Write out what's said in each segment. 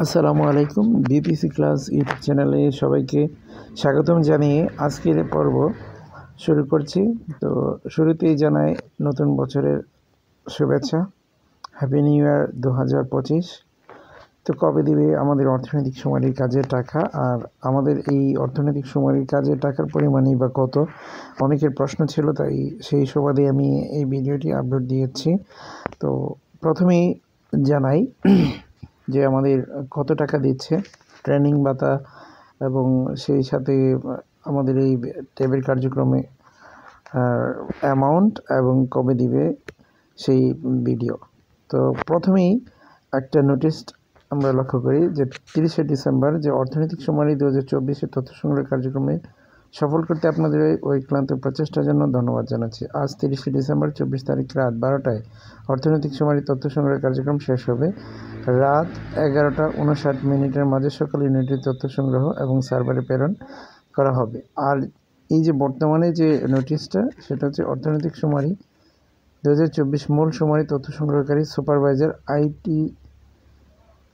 আসসালামু আলাইকুম। BPC class YouTube চ্যানেলে সবাইকে স্বাগতম জানিয়ে আজকের পর্ব শুরু করছি। তো শুরুতেই জানাই নতুন বছরের শুভেচ্ছা, হ্যাপি নিউ ইয়ার 2025। তো কবে দিবে আমাদের অর্থনৈতিক সুমারির কাজের টাকা, আর আমাদের এই অর্থনৈতিক সুমারির কাজের টাকার পরিমাণই বা কত, অনেকের প্রশ্ন ছিল, তাই সেই সুবাদে আমি এই ভিডিওটি আপলোড দিয়েছি। তো প্রথমেই জানাই যে আমাদের কত টাকা দিচ্ছে ট্রেনিং ভাতা এবং সেই সাথে আমাদের এই ট্যাবের কার্যক্রমে অ্যামাউন্ট এবং কবে দিবে সেই ভিডিও। তো প্রথমেই একটা নোটিশ আমরা লক্ষ্য করি যে 30শে ডিসেম্বর যে অর্থনৈতিক সুমারি 2024-এর তথ্য সংগ্রহ কার্যক্রমে সফল করতে আপনাদের ওই ক্লান্ত প্রচেষ্টার জন্য ধন্যবাদ জানাচ্ছি। আজ 30শে ডিসেম্বর 24 তারিখ রাত 12টায় অর্থনৈতিক সুমারি তথ্য সংগ্রহ কার্যক্রম শেষ হবে। রাত 11টা 59 মাঝে সকল ইউনিটের তথ্য সংগ্রহ এবং সার্ভারে প্রেরণ করা হবে। আর এই যে বর্তমানে যে নোটিশটা, সেটা হচ্ছে অর্থনৈতিক সুমারি 2024 মূল সুমারি তথ্য সংগ্রহকারী সুপারভাইজার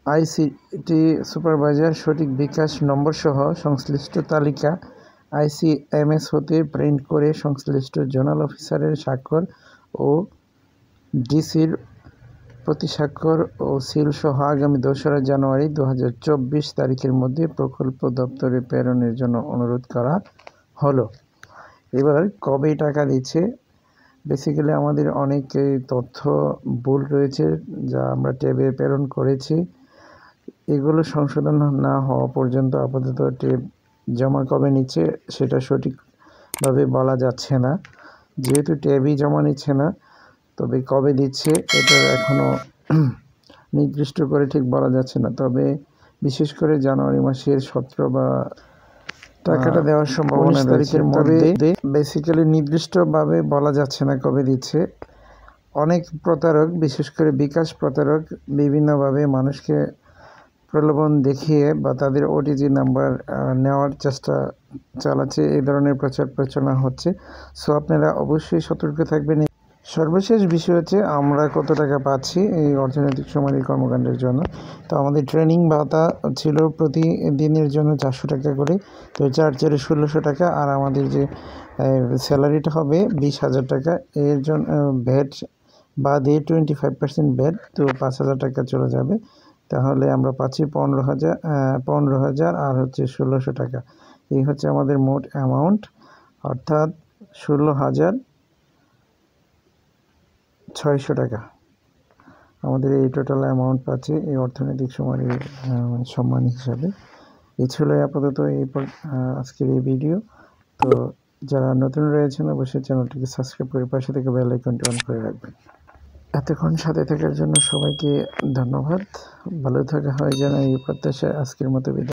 আইসিটি সুপারভাইজার সঠিক বিকাশ নম্বর সহ সংশ্লিষ্ট তালিকা ICMS হতে প্রিন্ট করে সংশ্লিষ্ট জোনাল অফিসারের স্বাক্ষর ও ডিসির প্রতি স্বাক্ষর ও সিল সহ আগামী 2রা জানুয়ারি 2024 তারিখের মধ্যে প্রকল্প দপ্তরে প্রেরণের জন্য অনুরোধ করা হলো। এবার কবে টাকা দিচ্ছে, বেসিক্যালি আমাদের অনেক তথ্য ভুল রয়েছে যা আমরা ট্যাবে প্রেরণ করেছি। এগুলো সংশোধন না হওয়া পর্যন্ত আপাতত ট্যাব জমা কবে নিচ্ছে সেটা সঠিকভাবে বলা যাচ্ছে না। যেহেতু ট্যাবই জমা নিচ্ছে না, তবে কবে দিচ্ছে এটা এখনও নির্দিষ্ট করে ঠিক বলা যাচ্ছে না। তবে বিশেষ করে জানুয়ারি মাসের 17 বা টাকাটা দেওয়ার সম্ভাবনা তারিখের মধ্যে, বেসিক্যালি নির্দিষ্টভাবে বলা যাচ্ছে না কবে দিচ্ছে। অনেক প্রতারক, বিশেষ করে বিকাশ প্রতারক, বিভিন্নভাবে মানুষকে প্রলোভন দেখিয়ে বা তাদের ওটিজি নাম্বার নেওয়ার চেষ্টা চালাচ্ছে। এই ধরনের প্রচার প্রচারণা হচ্ছে। সো আপনারা অবশ্যই সতর্ক থাকবেন। সর্বশেষ বিষয় হচ্ছে আমরা কত টাকা পাচ্ছি এই অর্থনৈতিক সুমারি কর্মকাণ্ডের জন্য। তো আমাদের ট্রেনিং ভাতা ছিল প্রতিদিনের জন্য 400 টাকা করে, তো 4 1600 টাকা। আর আমাদের যে স্যালারিটা হবে 20,000 টাকা, এর জন্য ভ্যাট বাদে 25% ভ্যাট, তো 5,000 টাকা চলে যাবে। তাহলে আমরা পাচ্ছি 15,000 আর হচ্ছে 1600 টাকা। এই হচ্ছে আমাদের মোট অ্যামাউন্ট, অর্থাৎ 16,600 টাকা আমাদের এই টোটাল অ্যামাউন্ট পাচ্ছে এই অর্থনৈতিক সুমারি সম্মান হিসাবে। এই ছিল আপাতত আজকের এই ভিডিও। তো যারা নতুন রয়েছেন অবশ্যই চ্যানেলটিকে সাবস্ক্রাইব করে পাশে থেকে বেল আইকনটি অন করে রাখবেন। এতক্ষণ সাথে থাকার জন্য সবাইকে ধন্যবাদ। ভালো থাকা হয় যেন এই প্রত্যাশায় আজকের মতো বিদায়।